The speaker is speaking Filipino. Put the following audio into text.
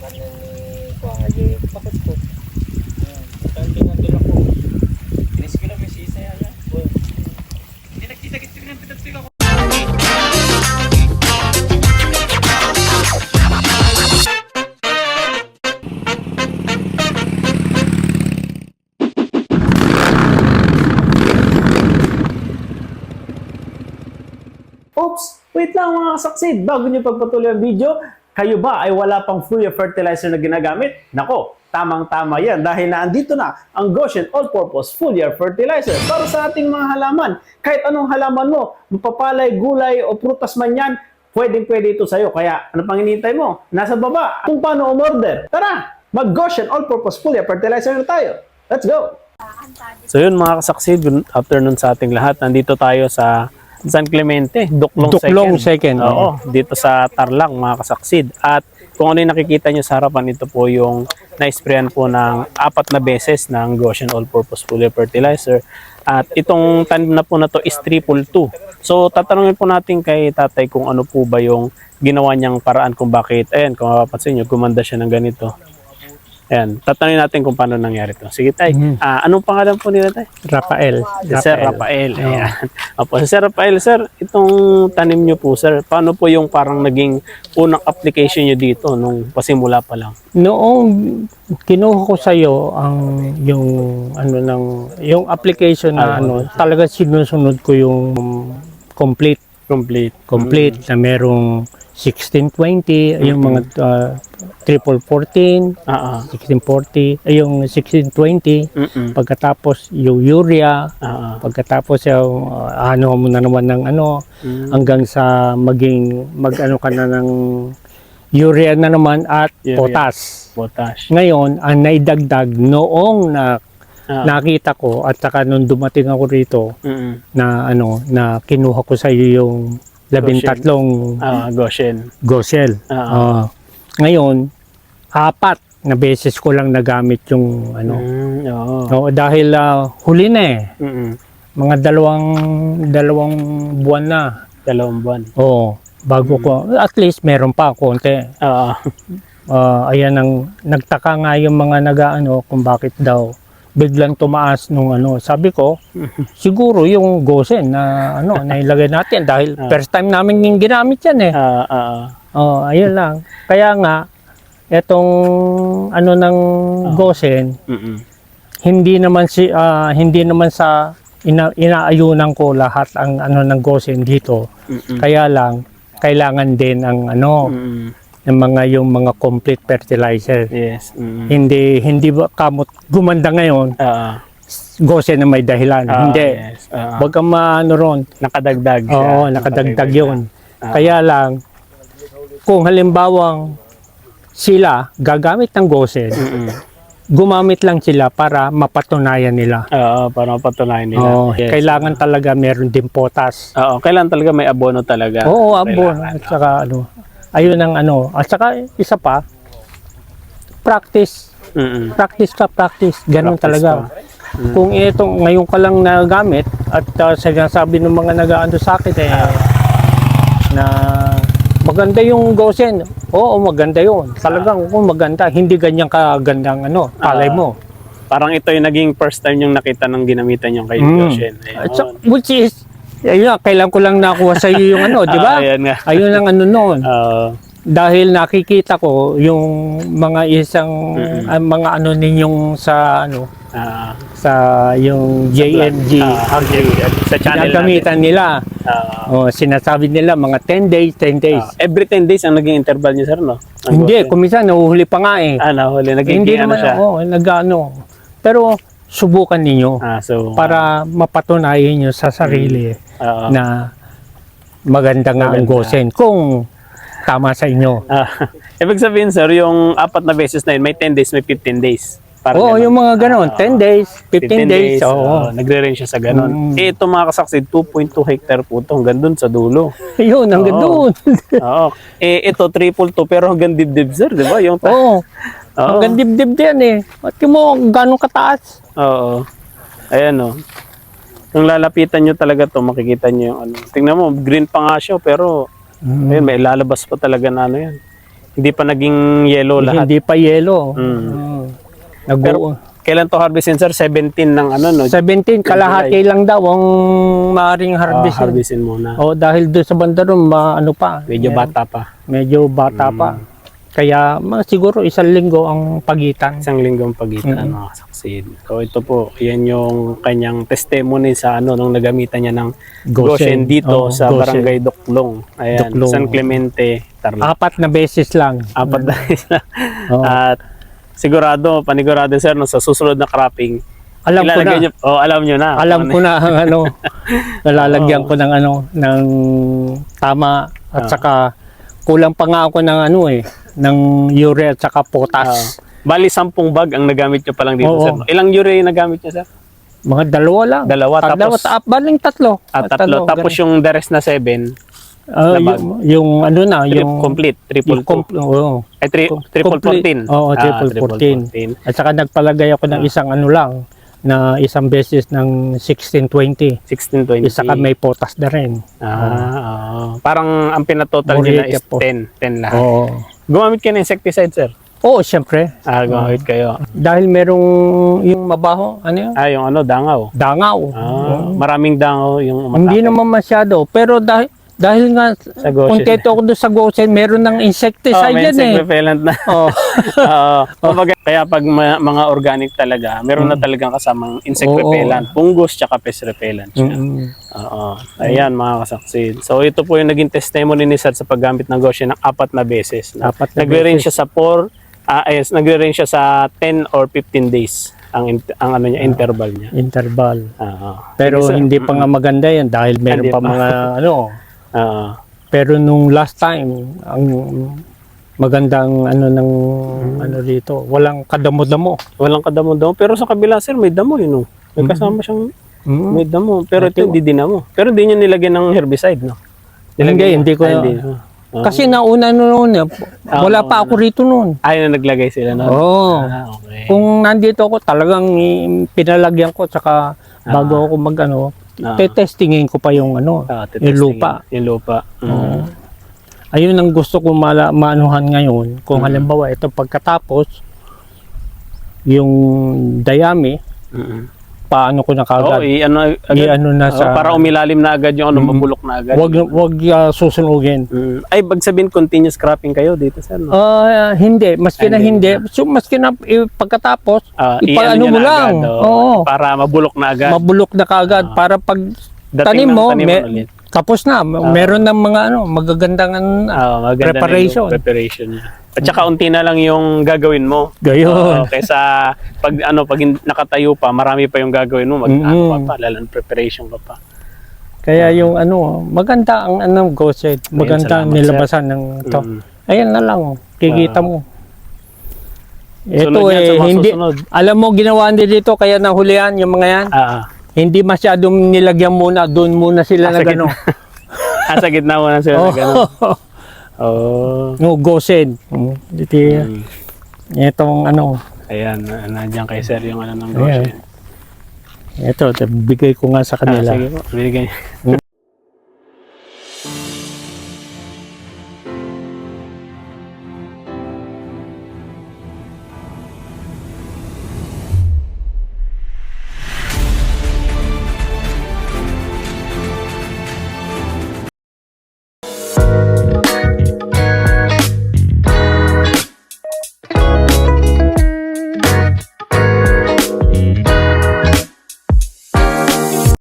ano ni Kuya bakit po? Tantingan din ako. Inis ko lang may sisa yan. Hindi nagkita-kita ng pitat-pitat ako. Oops! Wait lang mga kasaksid, bago nyo pagpatuloy ang video, kayo ba ay wala pang Fuya fertilizer na ginagamit? Nako, tamang-tama yan dahil naandito na ang Goshen All-Purpose Fuya Fertilizer para sa ating mga halaman. Kahit anong halaman mo, mapapalay, gulay o prutas man yan, pwedeng-pwede ito sa'yo. Kaya ano pang hinihintay mo? Nasa baba kung paano umorder. Tara, mag-Goshen All-Purpose Fuya Fertilizer na tayo. Let's go! So yun mga kasaksid, good afternoon sa ating lahat. Nandito tayo sa San Clemente, Duklong second. Oo, dito sa Tarlac mga kasaksid. At kung ano yung nakikita nyo sa harapan, ito po yung na-sprayan po ng 4 na beses ng Goshen All-Purpose Fuya Fertilizer. At itong tanim na po na to is 222. So tatanungin po natin kay tatay kung ano po ba yung ginawa niyang paraan kung bakit. Ayan, kung mapapansin nyo, gumanda siya ng ganito. Ayan, tatanungin natin kung paano nangyari ito. Sige tay, anong pangalan po nila tay? Rafael. Sir Rafael. Ayan. Opo, Sir Rafael, sir, itong tanim nyo po, sir, paano po yung parang naging unang application nyo dito nung pasimula pa lang? Noong kinuha ko sa iyo ang yung application na talaga sinusunod ko yung complete na merong 1620, yung mga 1414, 1640, yung 1620, pagkatapos yung urea, pagkatapos yung mo na naman ng hanggang sa mag-ano ka na ng urea na naman at potash. Ngayon, ang naidagdag noong nakita ko at saka nung dumating ako rito na na kinuha ko sa iyo yung 13 Goshen. Ngayon, 4 na beses ko lang nagamit yung dahil huli na eh. Mga dalawang buwan na. 2 buwan. Oo. Bago ko, at least meron pa konti. Ayan ang nagtaka nga yung mga kung bakit daw biglang tumaas nung sabi ko siguro yung Goshen na nailagay natin dahil first time namin yung ginamit yan eh. Ayun lang. Kaya nga etong ng Goshen hindi naman sa inaayunan ko lahat ang ng Goshen dito. Kaya lang kailangan din ang yung mga complete fertilizer. Yes. Hindi ba kamot gumanda ngayon? Goshen na may dahilan. Hindi. Yes. Wag kang ron. Nakadagdag siya. Oo, nakadagdag yun. Kaya lang, kung halimbawang sila gagamit ng Goshen, gumamit lang sila para mapatunayan nila. Para mapatunayan nila. Yes. Kailangan talaga meron din potas. Kailangan talaga may abono talaga. Oo, abono. At saka ayun ang at saka isa pa, practice. Practice. Ganun talaga. Kung ngayon ka lang nagamit at sinasabi ng mga nag-aano sa akin na maganda yung Goshen. Oo, maganda yun. Talagang kung maganda, hindi ganyan kagandang palay mo. Parang ito yung naging first time yung nakita ng ginamitan yung kay Goshen. Which is, kailan ko lang nakuha sa iyo yung di ba? Ayun ang noon. Dahil nakikita ko yung mga mga ninyong sa sa yung JNG sa channel gamitan nila. Sinasabi nila mga 10 days. Every 10 days ang naging interval niya, sir, no? Hindi, kuminsan nahuhuli pa nga eh. Nahuli. Hindi naman siya. Pero subukan ninyo so, para mapatunayan nyo sa sarili na maganda nga ang Goshen kung tama sa inyo. Ibig sabihin, sir, yung 4 na beses na yun, may 10 days, may 15 days. Yung mga ganon, 10 days, 15 days. Nagre-range siya sa ganon. Ito mga kasaksid, 2.2 hectare po ito, hanggang dun sa dulo. Yun, hanggang dun. Ito, 3.2, pero hanggang dibdib, sir, di ba? Hanggang dibdib din eh. At mo, gano'ng kataas. Ayan Kung lalapitan nyo talaga to, makikita nyo yung tingnan mo, green pa nga siya, pero ayun, may lalabas pa talaga na yan. Hindi pa naging yellow lahat. Hindi pa yelo. Pero kailan to harvestin, sir? 17 ng ano, no? 17, kalahati lang daw ang maaring harvestin. Harvestin muna. Dahil doon sa banda ron, ano pa. Medyo bata pa. Medyo bata pa. Kaya siguro 1 linggo ang pagitan. 1 linggong pagitan, mga kasaksid. So ito po, yan yung kanyang testimony sa ano, nung nagamitan niya ng Goshen dito sa Goshen. Barangay Duklong. Ayan, Duklong. San Clemente, Tarlac. 4 na beses lang. 4 na isa. Oo. At panigurado sir, no, sa susunod na cropping, Alam ko na. alam nyo na. Alam ko na ang ano, nalalagyan ko ng ano, ng tama at saka kulang pa nga ako ng ano ng urea at saka potas. Bali 10 bag ang nagamit nyo pa lang dito, Oo. sir. No? Ilang urea yung nagamit nyo, sir? Mga 2 lang. 2, tapos baling 3. tatlo. Tapos yung the rest na 7, na bag. yung ano na, yung complete, triple oo. Ay, triple 14. Oo, triple 14. At saka nagpalagay ako ng isang ano lang, na isang beses ng 1620. 1620. Isa ka may potas na rin. Oo. Parang ang pinatotal nyo na is 10 lahat. Oo. Gumamit kayo ng insecticide, sir? Oo, syempre. Gumamit kayo. Dahil merong yung mabaho, ano yun? Yung ano, dangaw. Dangaw. Maraming dangaw yung umatake. Hindi naman masyado. Pero dahil nga, Sa Goshen. kung teto ako doon sa Goshen, meron ng insecticide may yan insect repellent na. Oo. Kumbaga, kaya pag mga organic talaga, meron na talagang kasamang insect Oo. repellent, fungus, tsaka pest repellent siya. Oo. Ayan, mga kasaksid. So, ito po yung naging testimony ni Sir sa paggamit ng Goshen ng 4 na beses. 4 na Nagre-range siya sa 4, nagre-range siya sa 10 or 15 days ang ano niya, interval niya. Interval. Oo. Pero Sige, sir. hindi pa nga maganda yan dahil meron Hindi pa pa. mga ano. Oo. Pero nung last time, ang magandang ano ng ano dito, walang kadamo-damo. Walang kadamo-damo. Pero sa kabila, sir, may damo yun. No? May kasama siyang may damo. Pero ito hindi dinamo. Pero hindi niyo nilagyan ng herbicide, no? Hindi ko. Kasi nauna noon, wala pa ako rito noon. Ay, na naglagay sila na. Oo. Okay. Kung nandito ako, talagang pinalagyan ko tsaka bago ako mag-ano, testingin ko pa yung ano, yung lupa. Yung lupa. Ayun ang gusto ko maanuhan ngayon. Kung halimbawa ito pagkatapos, yung dayami, paano ko na kagad. i-ano na sa... para umilalim na agad yung ano, mabulok na agad. Wag susunugin. Ay, bag sabihin continuous cropping kayo dito, sir, no? Hindi. Maski na hindi. So, maski na pagkatapos, ipag-ano mo lang. Oo. Para mabulok na agad. Mabulok na kagad. Para pag tanim mo, tapos na. Meron ng mga magagandang preparation. Preparation niya. At saka unti na lang yung gagawin mo. Gayon. Kaysa pag nakatayo pa, marami pa yung gagawin mo. Lalang preparation ka pa. Kaya yung maganda ang Goshen. Maganda ang nilabasan ng ito. Ayan na lang. Kikita mo. Ito hindi. Alam mo, ginawa nila dito kaya nahulihan yung mga yan. Hindi masyadong nilagyan muna. Doon muna sila na gano'n. Sa gitna muna sila na gano'n. No, Goshen. Itong Ayan, nandiyan kay sir yung ng Goshen. Ito, bigay ko nga sa kanila. Sige po, bigay.